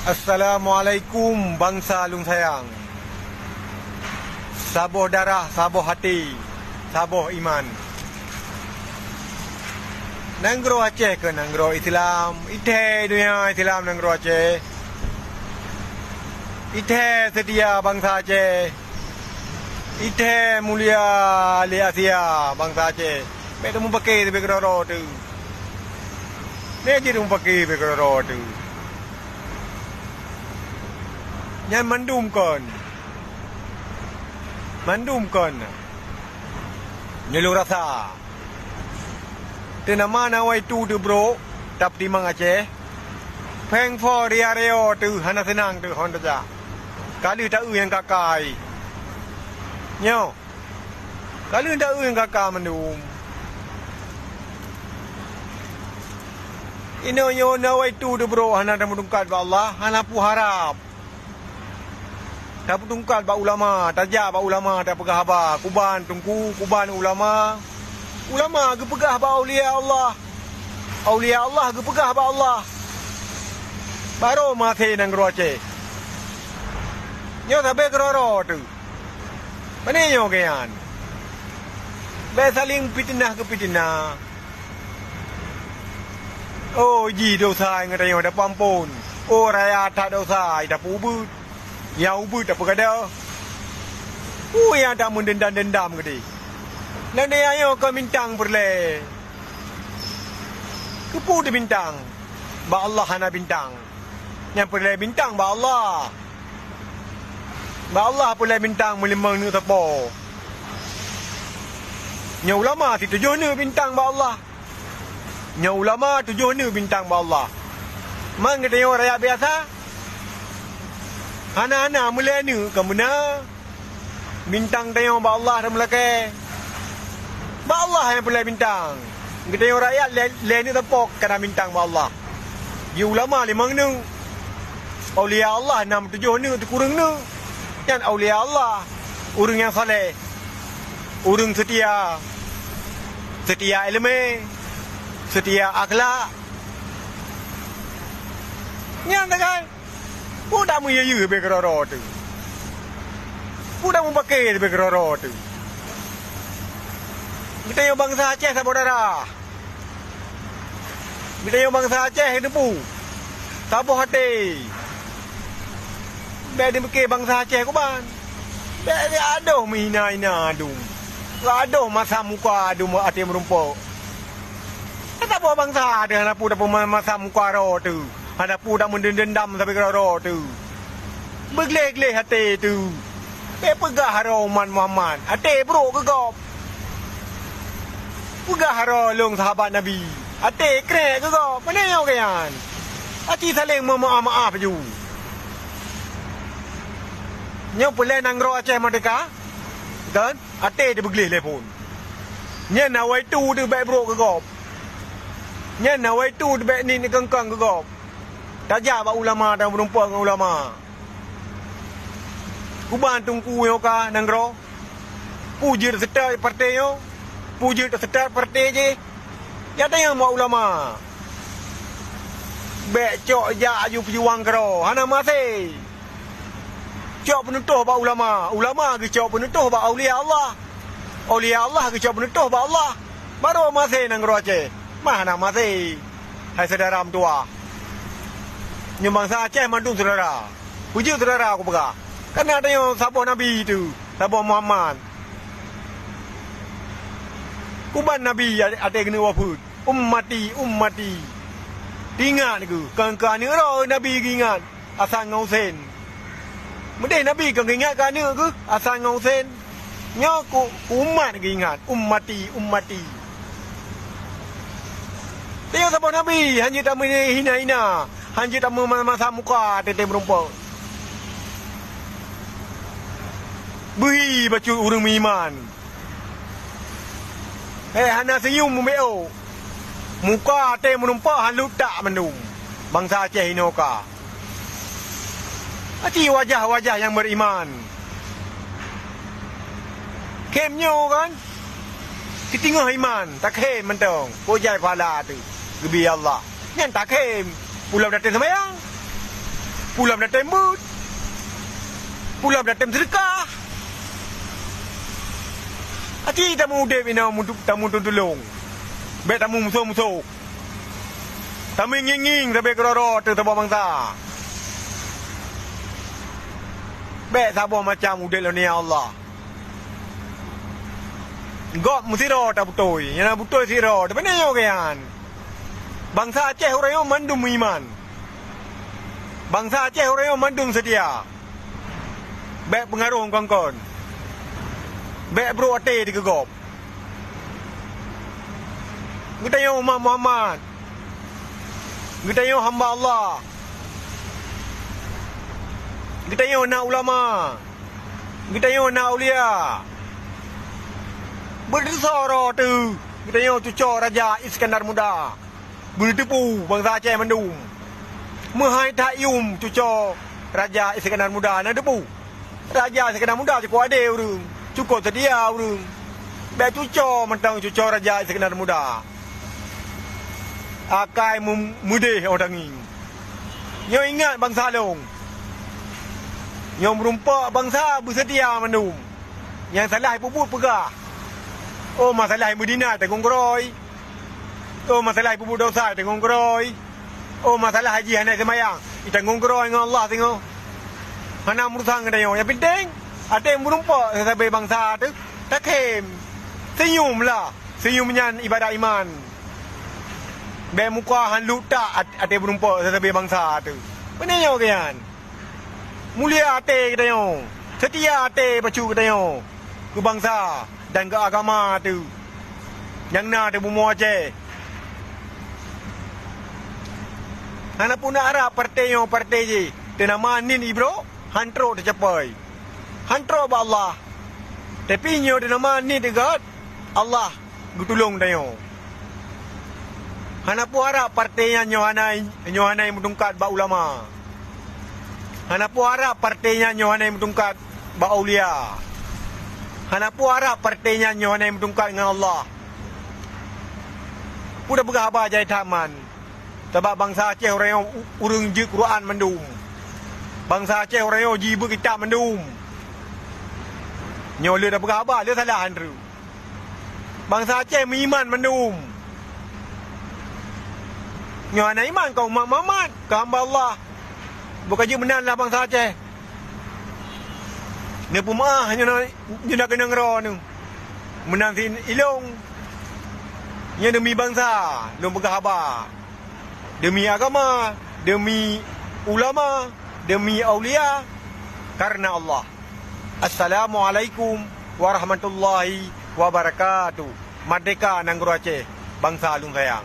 Assalamualaikum bangsa Lung Sayang. Sabuh darah, sabuh hati, sabuh iman. Nanggro Aceh ke nanggro Islam? Ite dunia Islam nanggro Aceh. Ite setia bangsa Aceh. Ite mulia li Asia bangsa Aceh. Betul mu pakai lebih keroro tu. Ni je mu pakai lebih keroro tu. Yang mandumkan nyelur rasa tenama nawai tu bro tap di Mang Aceh peng for ria reo tu hana senang tu hon saja kali tak yang kakai nyo kali tak yang kakak mandum ino yo nawai tu bro hana dah mendungkat ba Allah hana pu harap tak tungkal ba ulama, tajak ba ulama tak pegah ba, kuban tungku, kuban ulama. Ulama ge pegah ba aulia Allah. Aulia Allah ge pegah ba Allah. Baru mati nang Aceh. Nyo sabe keroro tu. Mana nyo kean? Be saling fitnah ke fitnah. Oh ji dosa ngai yo da pampun. Oh raya tak dosa da pubut. Yang ubud tak berkata. Yang tak mendendam-dendam ke dia. Nanda ayo kau bintang berle. Kepu dia bintang. Ba Allah hana bintang. Yang berle bintang ba Allah. Ba Allah berle bintang melimang ni tepo. Nya ulama si tujuh ni bintang ba Allah. Nya ulama tujuh ni bintang ba Allah. Mang kata orang rakyat biasa. Anak-anak mulai ni ke mana? Bintang tayang ba Allah dah melake. Ba Allah yang boleh bintang. Kita yang rakyat lain ni tepok kena bintang ba Allah. Di ulama limang ni. Aulia Allah 6 7 ni kurang ni. Kan aulia Allah orang yang soleh. Orang setia. Setia ilmu. Setia akhlak. Yang tak kan? Budak mu ye be keroro tu. Budak mu pakai be keroro tu. Kita yang bangsa Aceh saudara. Kita yang bangsa Aceh itu pu. Sabuh hati. Be di pakai bangsa Aceh ko ban. Be aduh mina adu. Aduh masa muka adu ati merumpok. Kita bawa bangsa ada nak pu dapat masa muka ro tu. Ada pu dah mendendam sampai keroro tu. Begleh-gleh hati tu. Pegah haro Man Muhammad. Hati bro ke kau? Pegah haro long sahabat Nabi. Hati krek ke kau? Mana yang kayan? Hati saling maaf je. Nyo boleh nanggro Aceh Merdeka? Dan hati dia begleh le pun. Nya nawai tu dia baik bro ke kau? Nya nawai tu dia baik ni kengkang ke kau? Tajak ba ulama dan berumpa dengan ulama. Kuban tungku yo ka nanggro. Puji serta partai yo. Puji serta partai je. Ya tanya ba ulama. Bek cok ja aju pejuang kero. Hana masih. Cok penutuh ba ulama. Ulama ke cok penutuh ba aulia Allah. Aulia Allah ke cok penutuh ba Allah. Baru masih nanggro Aceh. Mana masih. Hai saudara tua. Yang bangsa Aceh mandung saudara. Puji saudara aku pegah. Karena ada yang sahabat Nabi itu. Sahabat Muhammad. Kuban Nabi ada kena wafud. Ummati. Ingat ke. Kan-kan ni Nabi ingat. Asal ngausen. Mending Nabi kan ingat kan ni ke. Asal ngausen. Nyaku umat ke ingat. Ummati. Tengok sahabat Nabi. Hanya tak hina-hina. Hanya tak masa muka tete merumpok. Beri baca urang iman. Hana senyum membeo. Muka tete merumpok halu tak mendung. Bangsa Aceh inoka. Hati wajah-wajah yang beriman. Kemnyo kan? Ketingah iman. Tak kem mentong. Pojai pala tu. Gebi Allah. Yang tak kem. Pulau datang semayang. Pulang dah tembut. Pulang dah tem sedekah. Hati tamu udip ina tamu tolong. Baik tamu musuh-musuh. Tamu nging-nging sampai keroro tu tabak bangsa. Baik sabar macam udip lo ni ya Allah. Gop musiro tak betul. Yang betul siro. Tapi ni yo kan. Bangsa Aceh orang yang mandum iman. Bangsa Aceh orang yang mandum setia. Baik pengaruh kongkon. Baik bro ate digegop. Kita yang umat Muhammad. Kita yang hamba Allah. Kita yang nak ulama. Kita yang nak ulia. Bersara tu. Kita yang cucuk Raja Iskandar Muda. Bertipu bangsa Aceh mandum. Mahai takyum cucuk Raja Iskandar Muda nak depu. Raja Iskandar Muda cukup adil urung. Cukup sedia urung. Baik cucuk mentang cucuk Raja Iskandar Muda. Akai mudih orang ni. Yang ingat bangsa long. Yang merumpak bangsa bersedia mandum. Yang salah puput pegah. Oh masalah Medina tengong keroi. Oh masalah puput dosa tengong keroi. Oh masalah haji anak semayang. Tengong keroi dengan Allah tengok. Mana merusang kena yang penting. Ada yang merumpak sampai bangsa tu. Tak kem. Senyum lah. Senyum menyan ibadat iman. Baik muka halut tak ada berumpak sampai bangsa tu. Mana yang kan? Mulia hati kita yang. Setia hati bacu kita yang. Ke bangsa dan ke agama tu. Yang nak ada bumbu Aceh. Anak pun nak harap partai yang partai je. Dia nama Nin Ibro. Hantro tercapai. Hantro ba Allah. Tapi nyo dia nama Nin dekat. Allah gutulung dia yang. Anak pun harap partai yang nyohanai mendungkat ba ulama. Anak pun harap partainya nyohanai mendungkat ba aulia. Anak pun harap partainya nyohanai mendungkat dengan Allah. Udah bergabar jaya taman. Sebab bangsa Aceh orang yang urung je Quran mendum. Bangsa Aceh orang yang jiba kitab mendum. Nyola dah bergabar, dia salah Andrew. Bangsa Aceh beriman mendum. Nyohanai iman kau umat Muhammad, kau hamba Allah. Bukan je menanlah bangsa Aceh. Ni pun maah nyo nak kena ngera tu. Menang sin ilong. Yang demi bangsa, lu bergabar. Demi agama, demi ulama, demi aulia karena Allah. Assalamualaikum warahmatullahi wabarakatuh. Merdeka Nangguru Aceh, bangsa Alun Sayang.